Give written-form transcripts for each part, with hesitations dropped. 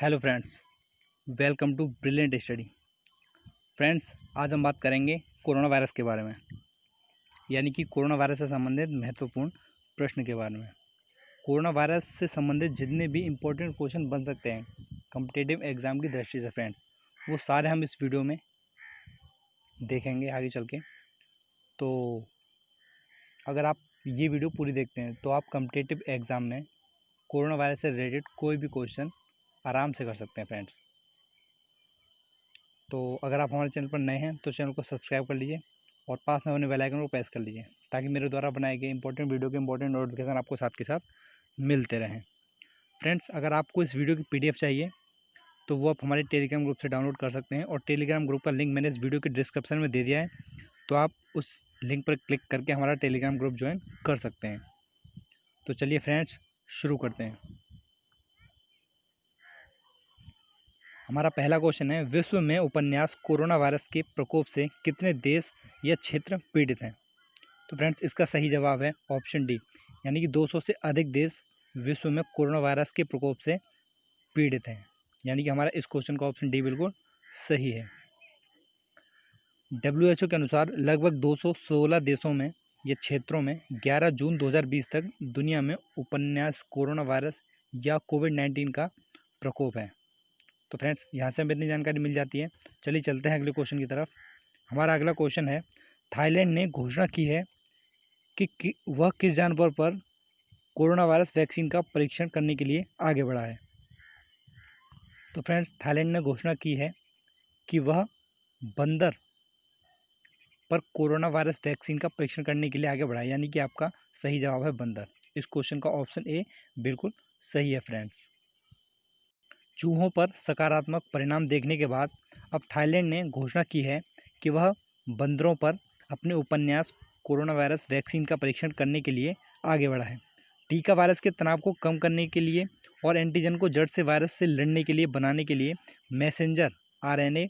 Hello friends, welcome to brilliant study. Friends, आज हम बात करेंगे कोरोना वायरस के बारे में, यानी कि कोरोना वायरस से संबंधित महत्वपूर्ण प्रश्न के बारे में। कोरोना वायरस से संबंधित जितने भी इम्पोर्टेंट क्वेश्चन बन सकते हैं कॉम्पिटिटिव एग्ज़ाम की दृष्टि से फ्रेंड्स, वो सारे हम इस वीडियो में देखेंगे आगे चल के। तो अगर आप ये वीडियो पूरी देखते हैं तो आप कॉम्पिटिटिव एग्ज़ाम में कोरोना वायरस से रिलेटेड कोई भी क्वेश्चन आराम से कर सकते हैं फ्रेंड्स। तो अगर आप हमारे चैनल पर नए हैं तो चैनल को सब्सक्राइब कर लीजिए और पास में बने बेल आइकन को प्रेस कर लीजिए ताकि मेरे द्वारा बनाए गए इंपॉर्टेंट वीडियो के इंपॉर्टेंट नोटिफिकेशन आपको साथ के साथ मिलते रहें। फ्रेंड्स, अगर आपको इस वीडियो की पीडीएफ चाहिए तो वो आप हमारे टेलीग्राम ग्रुप से डाउनलोड कर सकते हैं और टेलीग्राम ग्रुप का लिंक मैंने इस वीडियो के डिस्क्रिप्शन में दे दिया है, तो आप उस लिंक पर क्लिक करके हमारा टेलीग्राम ग्रुप ज्वाइन कर सकते हैं। तो चलिए फ्रेंड्स, शुरू करते हैं। हमारा पहला क्वेश्चन है, विश्व में उपन्यास कोरोना वायरस के प्रकोप से कितने देश या क्षेत्र पीड़ित हैं? तो फ्रेंड्स, इसका सही जवाब है ऑप्शन डी, यानी कि 200 से अधिक देश विश्व में कोरोना वायरस के प्रकोप से पीड़ित हैं। यानी कि हमारा इस क्वेश्चन का ऑप्शन डी बिल्कुल सही है। WHO के अनुसार लगभग 216 देशों में या क्षेत्रों में 11 जून 2020 तक दुनिया में उपन्यास कोरोना वायरस या कोविड-19 का प्रकोप है। तो फ्रेंड्स, यहाँ से हमें इतनी जानकारी मिल जाती है। चलिए चलते हैं अगले क्वेश्चन की तरफ। हमारा अगला क्वेश्चन है, थाईलैंड ने घोषणा की है कि वह किस जानवर पर कोरोना वायरस वैक्सीन का परीक्षण करने के लिए आगे बढ़ा है? तो फ्रेंड्स, थाईलैंड ने घोषणा की है कि वह बंदर पर कोरोना वायरस वैक्सीन का परीक्षण करने के लिए आगे बढ़ा है, यानी कि आपका सही जवाब है बंदर। इस क्वेश्चन का ऑप्शन ए बिल्कुल सही है फ्रेंड्स। चूहों पर सकारात्मक परिणाम देखने के बाद अब थाईलैंड ने घोषणा की है कि वह बंदरों पर अपने उपन्यास कोरोना वायरस वैक्सीन का परीक्षण करने के लिए आगे बढ़ा है। टीका वायरस के तनाव को कम करने के लिए और एंटीजन को जड़ से वायरस से लड़ने के लिए बनाने के लिए मैसेंजर आरएनए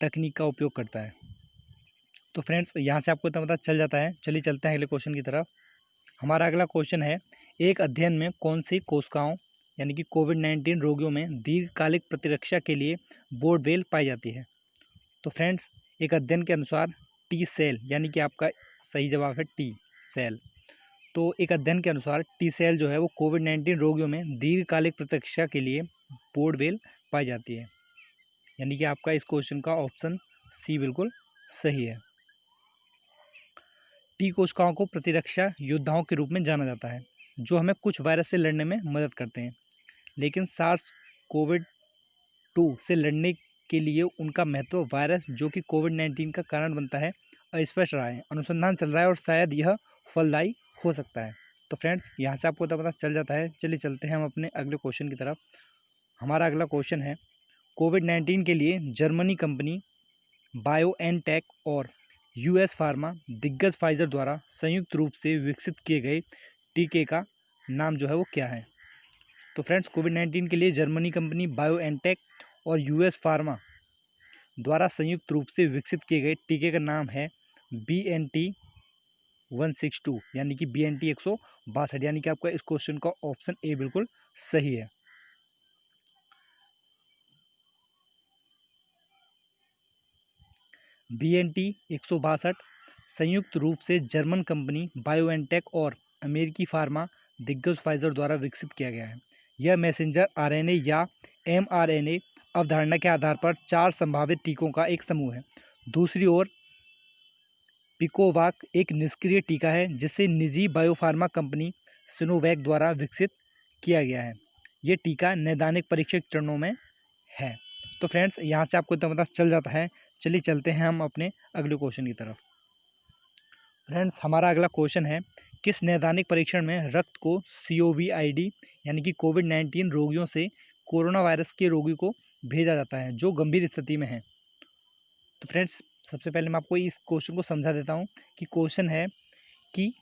तकनीक का उपयोग करता है। तो फ्रेंड्स, यहाँ से आपको इतना पता चल जाता है। चलिए चलते हैं अगले क्वेश्चन की तरफ। हमारा अगला क्वेश्चन है, एक अध्ययन में कौन सी कोशिकाओं यानी कि कोविड-19 रोगियों में दीर्घकालिक प्रतिरक्षा के लिए बोर्डवेल पाई जाती है? तो फ्रेंड्स, एक अध्ययन के अनुसार टी सेल, यानी कि आपका सही जवाब है टी सेल। तो एक अध्ययन के अनुसार टी सेल जो है वो कोविड-19 रोगियों में दीर्घकालिक प्रतिरक्षा के लिए बोर्डवेल पाई जाती है, यानी कि आपका इस क्वेश्चन का ऑप्शन सी बिल्कुल सही है। टी कोशिकाओं को प्रतिरक्षा योद्धाओं के रूप में जाना जाता है जो हमें कुछ वायरस से लड़ने में मदद करते हैं, लेकिन सार्स कोविड 2 से लड़ने के लिए उनका महत्व वायरस जो कि कोविड-19 का कारण बनता है अस्पष्ट रहा है। अनुसंधान चल रहा है और शायद यह फलदायी हो सकता है। तो फ्रेंड्स, यहाँ से आपको तो पता चल जाता है। चलिए चलते हैं हम अपने अगले क्वेश्चन की तरफ। हमारा अगला क्वेश्चन है, कोविड-19 के लिए जर्मनी कंपनी बायोएनटेक और यूएस फार्मा दिग्गज फाइजर द्वारा संयुक्त रूप से विकसित किए गए टीके का नाम जो है वो क्या है? तो फ्रेंड्स, कोविड-19 के लिए जर्मनी कंपनी बायोएनटेक और यूएस फार्मा द्वारा संयुक्त रूप से विकसित किए गए टीके का नाम है BNT162, यानी कि BNT 162, यानी कि आपका इस क्वेश्चन का ऑप्शन ए बिल्कुल सही है। BNT 162 संयुक्त रूप से जर्मन कंपनी बायोएनटेक और अमेरिकी फार्मा दिग्गज फाइजर द्वारा विकसित किया गया है। यह मैसेंजर आरएनए या mRNA अवधारणा के आधार पर 4 संभावित टीकों का एक समूह है। दूसरी ओर पिकोवाक एक निष्क्रिय टीका है जिसे निजी बायोफार्मा कंपनी सिनोवैक द्वारा विकसित किया गया है। ये टीका नैदानिक परीक्षण चरणों में है। तो फ्रेंड्स, यहाँ से आपको इतना पता चल जाता है। चलिए चलते हैं हम अपने अगले क्वेश्चन की तरफ। फ्रेंड्स, हमारा अगला क्वेश्चन है, किस नैदानिक परीक्षण में रक्त को COVID यानी कि कोविड-19 रोगियों से कोरोना वायरस के रोगी को भेजा जाता है जो गंभीर स्थिति में है? तो फ्रेंड्स, सबसे पहले मैं आपको इस क्वेश्चन को समझा देता हूँ कि क्वेश्चन है कि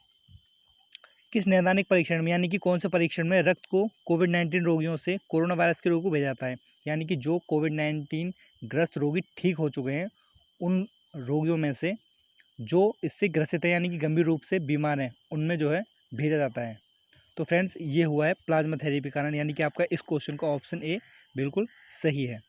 किस नैदानिक परीक्षण में, यानी कि कौन से परीक्षण में रक्त को कोविड-19 रोगियों से कोरोना वायरस के रोगी को भेजा जाता है, यानी कि जो कोविड-19 ग्रस्त रोगी ठीक हो चुके हैं उन रोगियों में से जो इससे ग्रसित है यानी कि गंभीर रूप से बीमार हैं, उनमें जो है भेजा जाता है। तो फ्रेंड्स ये हुआ है प्लाज्मा थेरेपी कारण, यानी कि आपका इस क्वेश्चन का ऑप्शन ए बिल्कुल सही है।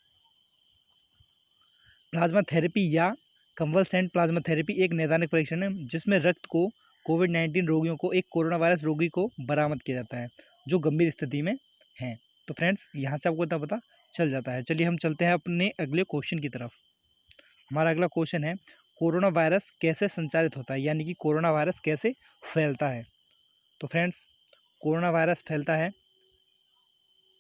प्लाज्मा थेरेपी या कन्वलसेंट प्लाज्मा थेरेपी एक नैदानिक परीक्षण है जिसमें रक्त को कोविड-19 रोगियों को एक कोरोना वायरस रोगी को बरामद किया जाता है जो गंभीर स्थिति में हैं। तो फ्रेंड्स यहाँ से आपको इतना पता चल जाता है। चलिए हम चलते हैं अपने अगले क्वेश्चन की तरफ। हमारा अगला क्वेश्चन है कोरोना वायरस कैसे संचारित होता है, यानी कि कोरोना वायरस कैसे फैलता है। तो फ्रेंड्स कोरोना वायरस फैलता है,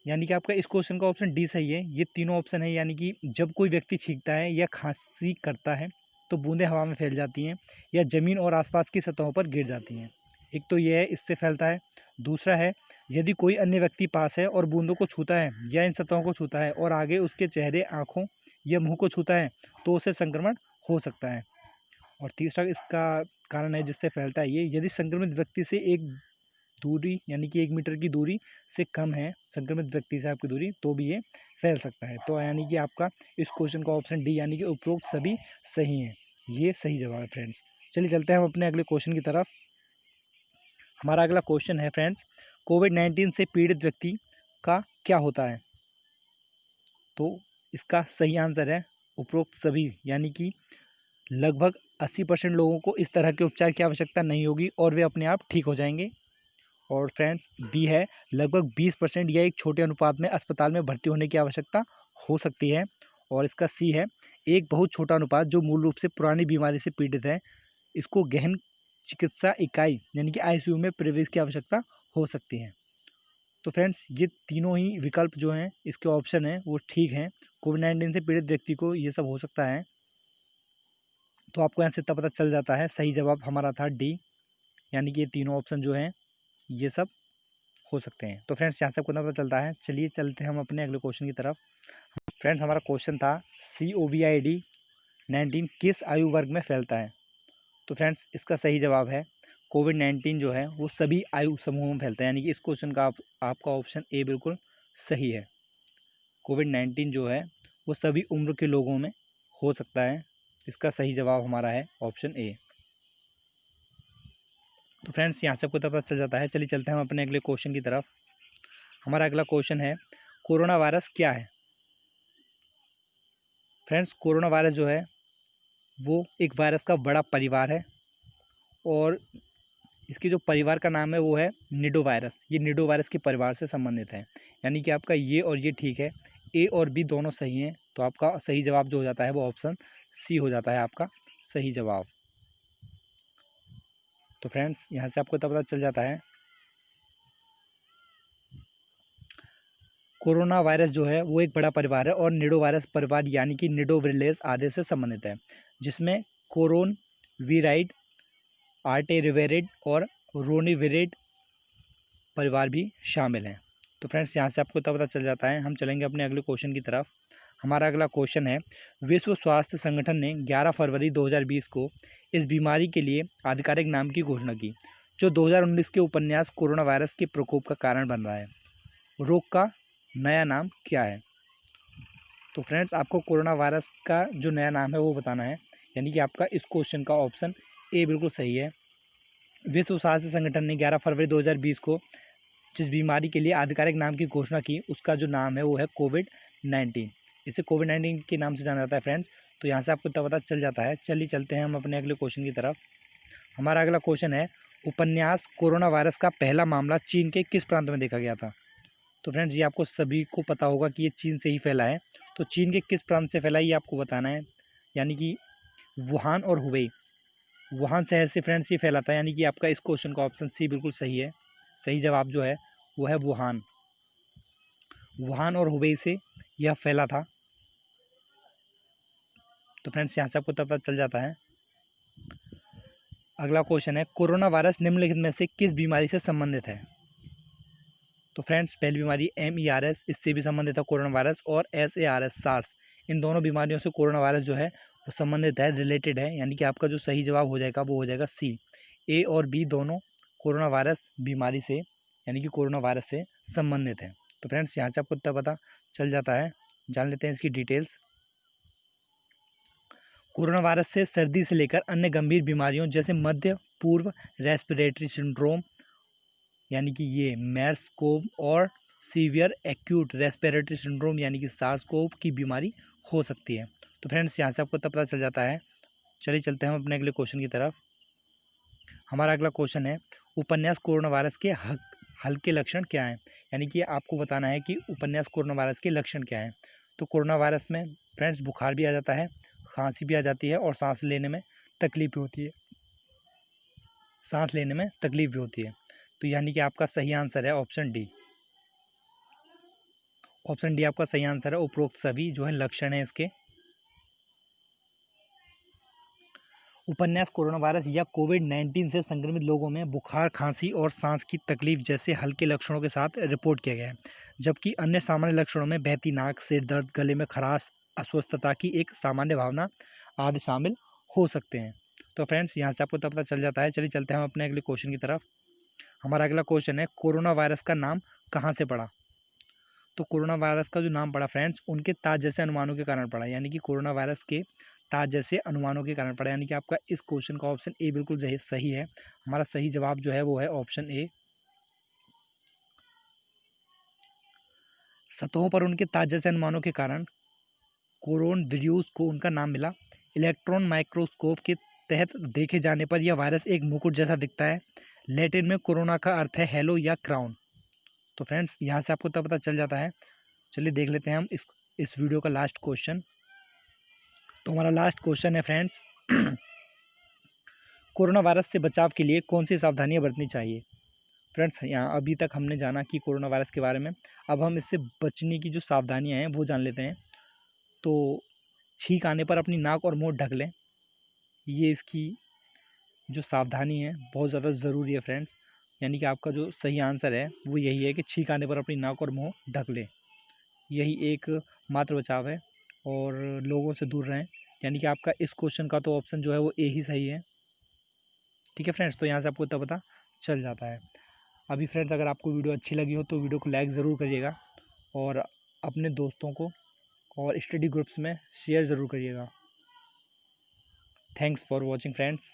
यानी कि आपका इस क्वेश्चन का ऑप्शन डी सही है। ये तीनों ऑप्शन है, यानी कि जब कोई व्यक्ति छींकता है या खांसी करता है तो बूंदें हवा में फैल जाती हैं या ज़मीन और आसपास की सतहों पर गिर जाती हैं। एक तो ये है, इससे फैलता है। दूसरा है, यदि कोई अन्य व्यक्ति पास है और बूंदों को छूता है या इन सतहों को छूता है और आगे उसके चेहरे, आँखों या मुँह को छूता है तो उससे संक्रमण हो सकता है। और तीसरा इसका कारण है जिससे फैलता है, ये यदि संक्रमित व्यक्ति से एक दूरी, यानी कि 1 मीटर की दूरी से कम है संक्रमित व्यक्ति से आपकी दूरी, तो भी ये फैल सकता है। तो यानी कि आपका इस क्वेश्चन का ऑप्शन डी, यानी कि उपरोक्त सभी सही हैं। ये सही जवाब है फ्रेंड्स। चलिए चलते हैं हम अपने अगले क्वेश्चन की तरफ। हमारा अगला क्वेश्चन है फ्रेंड्स, कोविड-19 से पीड़ित व्यक्ति का क्या होता है। तो इसका सही आंसर है उपरोक्त सभी, यानी कि लगभग 80% लोगों को इस तरह के उपचार की आवश्यकता नहीं होगी और वे अपने आप ठीक हो जाएंगे। और फ्रेंड्स बी है, लगभग 20% या एक छोटे अनुपात में अस्पताल में भर्ती होने की आवश्यकता हो सकती है। और इसका सी है, एक बहुत छोटा अनुपात जो मूल रूप से पुरानी बीमारी से पीड़ित है, इसको गहन चिकित्सा इकाई यानी कि आईसीयू में प्रवेश की आवश्यकता हो सकती है। तो फ्रेंड्स ये तीनों ही विकल्प जो हैं, इसके ऑप्शन हैं वो ठीक हैं। कोविड-19 से पीड़ित व्यक्ति को ये सब हो सकता है। तो आपको यहाँ से इतना पता चल जाता है, सही जवाब हमारा था डी, यानी कि ये तीनों ऑप्शन जो हैं ये सब हो सकते हैं। तो फ्रेंड्स यहाँ से आपको इतना पता चलता है। चलिए चलते हैं हम अपने अगले क्वेश्चन की तरफ। फ्रेंड्स हमारा क्वेश्चन था COVID-19 किस आयु वर्ग में फैलता है। तो फ्रेंड्स इसका सही जवाब है, कोविड-19 जो है वो सभी आयु समूहों में फैलता है, यानी कि इस क्वेश्चन का आपका ऑप्शन ए बिल्कुल सही है। कोविड-19 जो है वो सभी उम्र के लोगों में हो सकता है। इसका सही जवाब हमारा है ऑप्शन ए। तो फ्रेंड्स यहाँ से आपको पता चल जाता है। चलिए चलते हैं हम अपने अगले क्वेश्चन की तरफ। हमारा अगला क्वेश्चन है, कोरोना वायरस क्या है। फ्रेंड्स कोरोना वायरस जो है वो एक वायरस का बड़ा परिवार है और इसके जो परिवार का नाम है वो है निडो वायरस। ये निडो वायरस के परिवार से संबंधित है, यानी कि आपका ये और ये ठीक है, ए और बी दोनों सही हैं। तो आपका सही जवाब जो हो जाता है वो ऑप्शन सी हो जाता है आपका सही जवाब। तो फ्रेंड्स यहाँ से आपको तब पता चल जाता है, कोरोना वायरस जो है वो एक बड़ा परिवार है और निडो वायरस परिवार यानी कि निडोविरलेस आदि से संबंधित है, जिसमें कोरोन वीराइड, आर्टेरिवेरिड और रोनीविरिड परिवार भी शामिल हैं। तो फ्रेंड्स यहाँ से आपको तब पता चल जाता है। हम चलेंगे अपने अगले क्वेश्चन की तरफ। हमारा अगला क्वेश्चन है, विश्व स्वास्थ्य संगठन ने 11 फरवरी 2020 को इस बीमारी के लिए आधिकारिक नाम की घोषणा की जो 2019 के उपन्यास कोरोना वायरस के प्रकोप का कारण बन रहा है। रोग का नया नाम क्या है। तो फ्रेंड्स आपको कोरोना वायरस का जो नया नाम है वो बताना है, यानी कि आपका इस क्वेश्चन का ऑप्शन ए बिल्कुल सही है। विश्व स्वास्थ्य संगठन ने 11 फरवरी 2020 को जिस बीमारी के लिए आधिकारिक नाम की घोषणा की उसका जो नाम है वो है कोविड-19। इसे कोविड-19 के नाम से जाना जाता है फ्रेंड्स। तो यहाँ से आपको इतना पता चल जाता है। चलिए चलते हैं हम अपने अगले क्वेश्चन की तरफ। हमारा अगला क्वेश्चन है, उपन्यास कोरोना वायरस का पहला मामला चीन के किस प्रांत में देखा गया था। तो फ्रेंड्स ये आपको सभी को पता होगा कि ये चीन से ही फैला है। तो चीन के किस प्रांत से फैला है ये आपको बताना है, यानी कि वुहान और हुबेई, वुहान शहर से फ्रेंड्स ये फैला था, यानी कि आपका इस क्वेश्चन का ऑप्शन सी बिल्कुल सही है। सही जवाब जो है वो है वुहान। वुहान और हुबेई से यह फैला था। तो फ्रेंड्स यहाँ से आपको तब पता चल जाता है। अगला क्वेश्चन है, कोरोना वायरस निम्नलिखित में से किस बीमारी से संबंधित है। तो फ्रेंड्स पहली बीमारी MERS, इससे भी संबंधित है कोरोना वायरस, और SARS सार्स, इन दोनों बीमारियों से कोरोना वायरस जो है वो संबंधित है, रिलेटेड है, यानी कि आपका जो सही जवाब हो जाएगा वो हो जाएगा सी। ए और बी दोनों कोरोना वायरस बीमारी से यानी कि कोरोना वायरस से संबंधित है। तो फ्रेंड्स यहाँ से आपको इतना पता चल जाता है। जान लेते हैं इसकी डिटेल्स। कोरोना वायरस से सर्दी से लेकर अन्य गंभीर बीमारियों जैसे मध्य पूर्व रेस्पिरेटरी सिंड्रोम यानी कि ये मेर्स कोव और सीवियर एक्यूट रेस्पिरेटरी सिंड्रोम यानी कि सार्स कोव की बीमारी हो सकती है। तो फ्रेंड्स यहाँ से आपको तब पता चल जाता है। चलिए चलते हैं हम अपने अगले क्वेश्चन की तरफ। हमारा अगला क्वेश्चन है, उपन्यास कोरोना वायरस के हल्के लक्षण क्या हैं? यानी कि आपको बताना है कि उपन्यास कोरोना वायरस के लक्षण क्या हैं। तो कोरोना वायरस में फ्रेंड्स बुखार भी आ जाता है, खांसी भी आ जाती है और सांस लेने में तकलीफ भी होती है। सांस लेने में तकलीफ भी होती है। तो यानी कि आपका सही आंसर है ऑप्शन डी। ऑप्शन डी आपका सही आंसर है। उपरोक्त सभी जो है लक्षण है इसके। उपन्यास कोरोना वायरस या कोविड-19 से संक्रमित लोगों में बुखार, खांसी और सांस की तकलीफ जैसे हल्के लक्षणों के साथ रिपोर्ट किया गया है, जबकि अन्य सामान्य लक्षणों में बहती नाक, सिर दर्द, गले में खराश, अस्वस्थता की एक सामान्य भावना आदि शामिल हो सकते हैं। तो फ्रेंड्स यहाँ से आपको तब पता चल जाता है। चलिए चलते हैं हम अपने अगले क्वेश्चन की तरफ। हमारा अगला क्वेश्चन है, कोरोना वायरस का नाम कहाँ से पड़ा? तो कोरोना वायरस का जो नाम पड़ा फ्रेंड्स, उनके ताज जैसे अनुमानों के कारण पड़ा। यानी कि कोरोना वायरस के ताज जैसे अनुमानों के कारण पड़ा। यानी कि आपका इस क्वेश्चन का ऑप्शन ए बिल्कुल सही है। हमारा सही जवाब जो है वो है ऑप्शन ए। सतहों पर उनके ताज जैसे अनुमानों के कारण कोरोन विरियूस को उनका नाम मिला। इलेक्ट्रॉन माइक्रोस्कोप के तहत देखे जाने पर यह वायरस एक मुकुट जैसा दिखता है। लैटिन में कोरोना का अर्थ है हेलो या क्राउन। तो फ्रेंड्स यहाँ से आपको तब पता चल जाता है। चलिए देख लेते हैं हम इस वीडियो का लास्ट क्वेश्चन। तो हमारा लास्ट क्वेश्चन है फ्रेंड्स, कोरोना वायरस से बचाव के लिए कौन सी सावधानियां बरतनी चाहिए? फ्रेंड्स यहाँ अभी तक हमने जाना कि कोरोना वायरस के बारे में। अब हम इससे बचने की जो सावधानियां हैं वो जान लेते हैं। तो छींक आने पर अपनी नाक और मुंह ढक लें। ये इसकी जो सावधानी है बहुत ज़्यादा ज़रूरी है फ्रेंड्स। यानी कि आपका जो सही आंसर है वो यही है कि छींक आने पर अपनी नाक और मुंह ढक लें। यही एक मात्र बचाव है और लोगों से दूर रहें। यानी कि आपका इस क्वेश्चन का तो ऑप्शन जो है वो ए ही सही है। ठीक है फ्रेंड्स, तो यहाँ से आपको इतना पता चल जाता है। अभी फ्रेंड्स अगर आपको वीडियो अच्छी लगी हो तो वीडियो को लाइक ज़रूर करिएगा और अपने दोस्तों को और स्टडी ग्रुप्स में शेयर ज़रूर करिएगा। Thanks for watching friends.